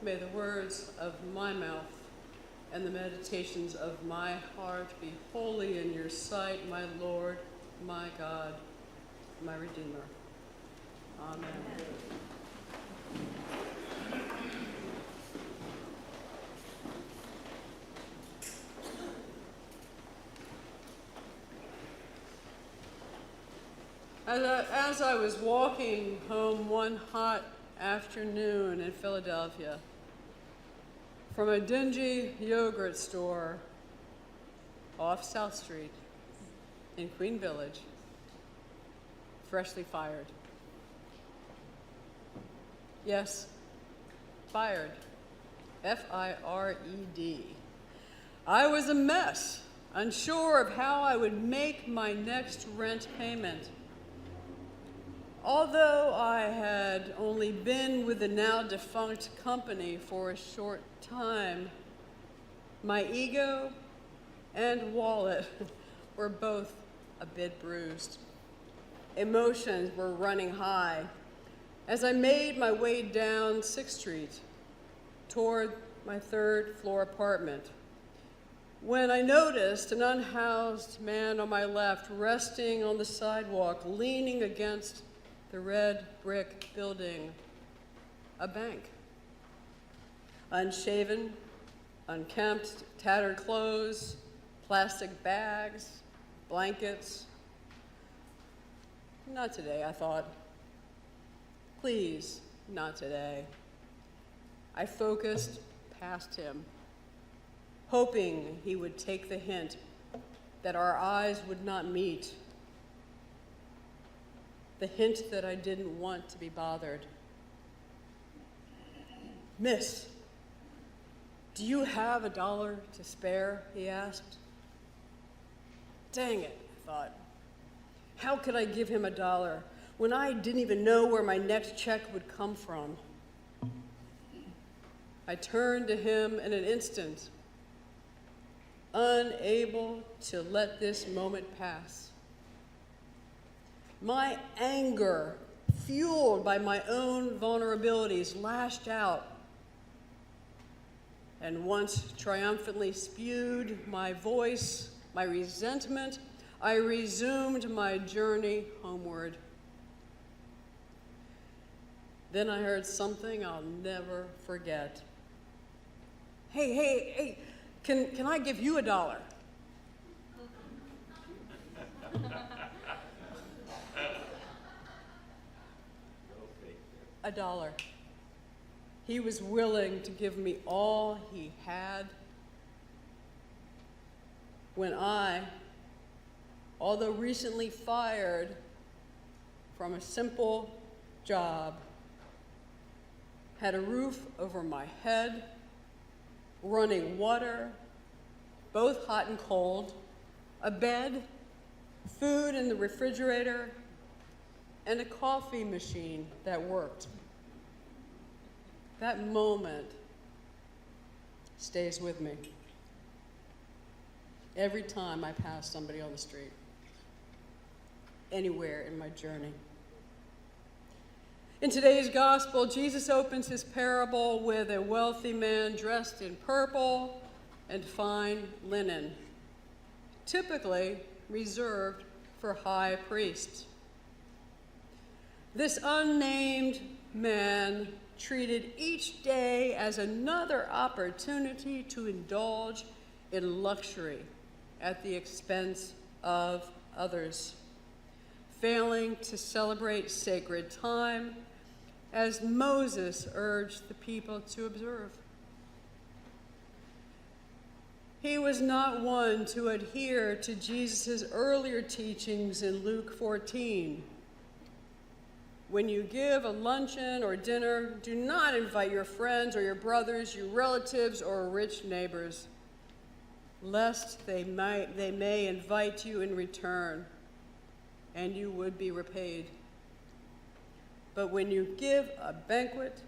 May the words of my mouth and the meditations of my heart be holy in your sight, my Lord, my God, my Redeemer. Amen. As I was walking home one hot afternoon in Philadelphia from a dingy yogurt store off South Street in Queen Village, freshly fired. Yes, fired. F-I-R-E-D. I was a mess, unsure of how I would make my next rent payment. Although I had only been with the now defunct company for a short time, my ego and wallet were both a bit bruised. Emotions were running high as I made my way down 6th Street toward my 3rd floor apartment, when I noticed an unhoused man on my left resting on the sidewalk, leaning against the red brick building, a bank. Unshaven, unkempt, tattered clothes, plastic bags, blankets. Not today, I thought. Please, not today. I focused past him, hoping he would take the hint that our eyes would not meet. The hint that I didn't want to be bothered. "Miss, do you have $1 to spare?" he asked. Dang it, I thought. How could I give him $1 when I didn't even know where my next check would come from? I turned to him in an instant, unable to let this moment pass. My anger, fueled by my own vulnerabilities, lashed out, and once triumphantly spewed my voice, my resentment, I resumed my journey homeward. Then I heard something I'll never forget. Hey, can I give you $1? $1. He was willing to give me all he had when I, although recently fired from a simple job, had a roof over my head, running water, both hot and cold, a bed, food in the refrigerator, and a coffee machine that worked. That moment stays with me every time I pass somebody on the street, anywhere in my journey. In today's gospel, Jesus opens his parable with a wealthy man dressed in purple and fine linen, typically reserved for high priests. This unnamed man treated each day as another opportunity to indulge in luxury at the expense of others, failing to celebrate sacred time as Moses urged the people to observe. He was not one to adhere to Jesus' earlier teachings in Luke 14. When you give a luncheon or dinner, do not invite your friends or your brothers, your relatives, or rich neighbors, lest they may invite you in return, and you would be repaid. But when you give a banquet,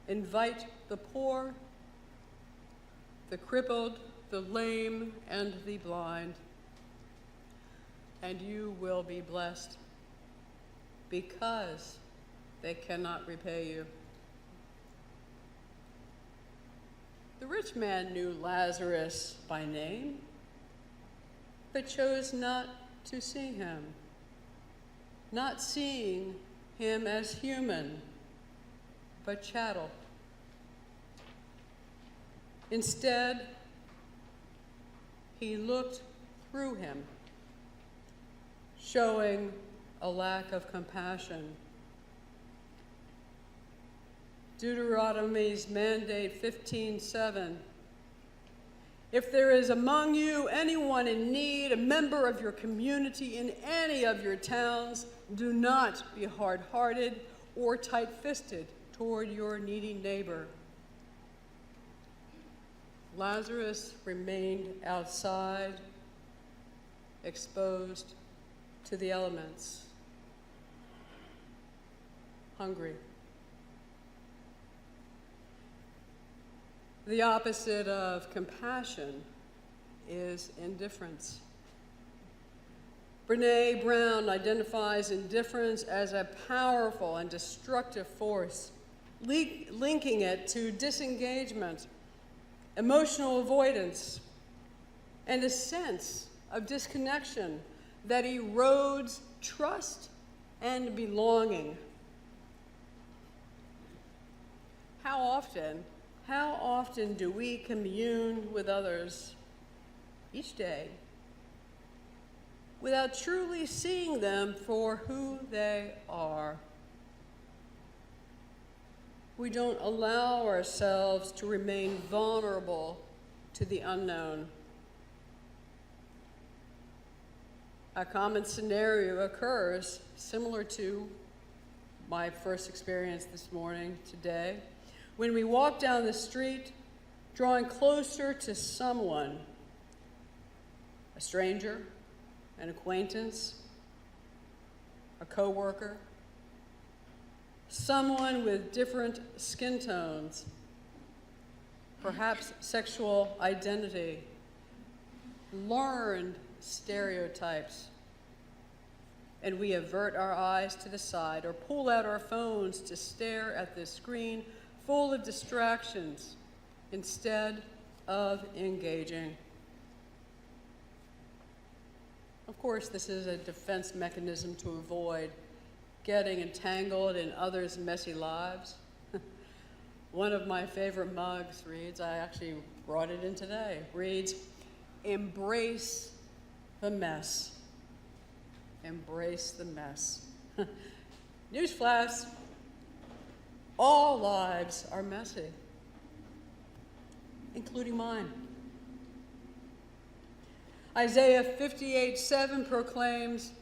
invite the poor, the crippled, the lame, and the blind, and you will be blessed, because they cannot repay you. The rich man knew Lazarus by name, but chose not to see him, not seeing him as human, but chattel. Instead, he looked through him, showing a lack of compassion. Deuteronomy's mandate 15:7. If there is among you anyone in need, a member of your community in any of your towns, do not be hard-hearted or tight-fisted toward your needy neighbor. Lazarus remained outside, exposed to the elements, hungry. The opposite of compassion is indifference. Brené Brown identifies indifference as a powerful and destructive force, linking it to disengagement, emotional avoidance, and a sense of disconnection that erodes trust and belonging. How often do we commune with others each day without truly seeing them for who they are? We don't allow ourselves to remain vulnerable to the unknown. A common scenario occurs similar to my first experience this morning, today, when we walk down the street, drawing closer to someone, a stranger, an acquaintance, a coworker, someone with different skin tones, perhaps sexual identity, learned stereotypes, and we avert our eyes to the side or pull out our phones to stare at this screen full of distractions instead of engaging. Of course, this is a defense mechanism to avoid getting entangled in others' messy lives. One of my favorite mugs reads, I actually brought it in today, reads, "Embrace the mess." Embrace the mess. Newsflash, all lives are messy, including mine. Isaiah 58:7 proclaims,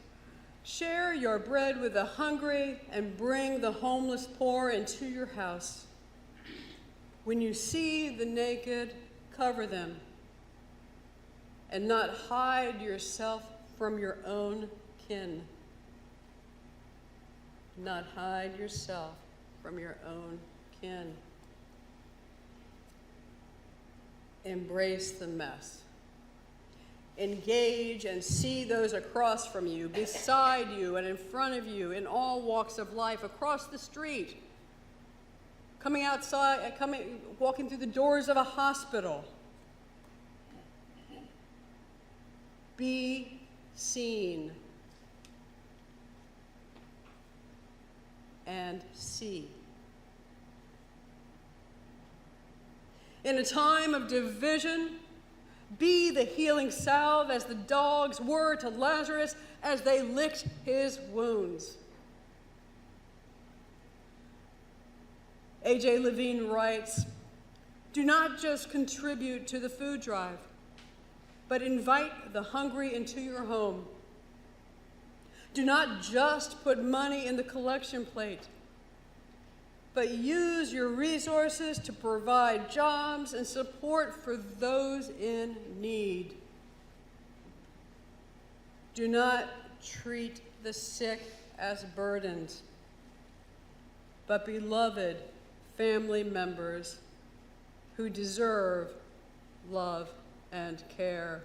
"Share your bread with the hungry and bring the homeless poor into your house. When you see the naked, cover them, and not hide yourself from your own kin." Not hide yourself from your own kin. Embrace the mess. Engage and see those across from you, beside you, and in front of you, in all walks of life, across the street, coming outside, walking through the doors of a hospital. Be seen and see. In a time of division, be the healing salve as the dogs were to Lazarus as they licked his wounds. A.J. Levine writes, "Do not just contribute to the food drive, but invite the hungry into your home. Do not just put money in the collection plate, but use your resources to provide jobs and support for those in need. Do not treat the sick as burdens, but beloved family members who deserve love and care."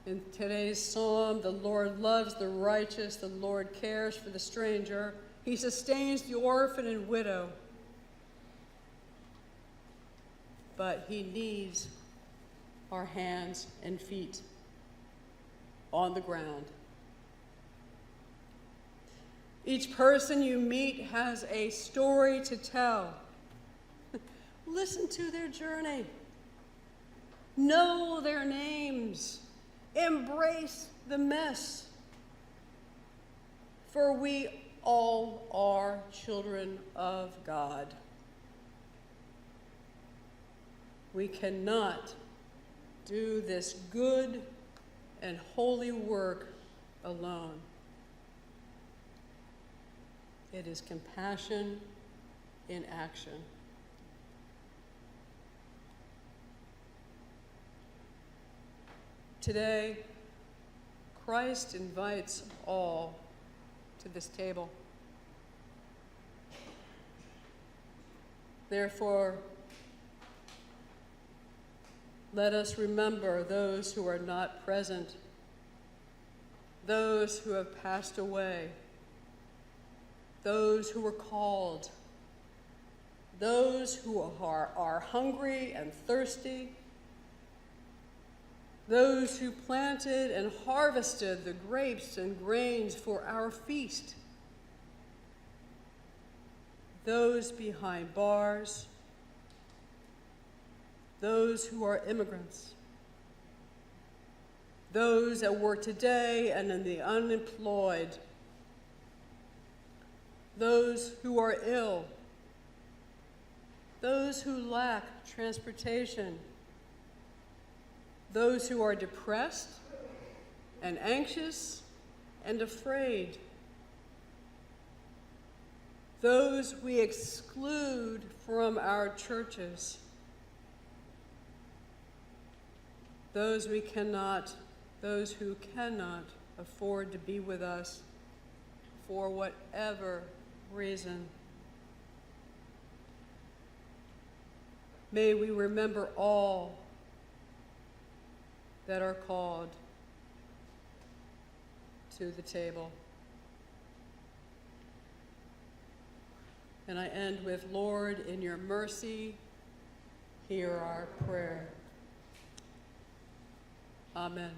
In today's psalm, the Lord loves the righteous, the Lord cares for the stranger, he sustains the orphan and widow. but he needs our hands and feet on the ground. Each person you meet has a story to tell. Listen to their journey. Know their names. Embrace the mess. For we all are children of God. We cannot do this good and holy work alone. It is compassion in action. Today, Christ invites all to this table. Therefore, let us remember those who are not present, those who have passed away, those who were called, those who are hungry and thirsty, those who planted and harvested the grapes and grains for our feast, those behind bars, those who are immigrants, those at work today and in the unemployed, those who are ill, those who lack transportation, those who are depressed and anxious and afraid, those we exclude from our churches, those who cannot afford to be with us for whatever reason. May we remember all that are called to the table. And I end with, Lord, in your mercy, hear our prayer. Amen.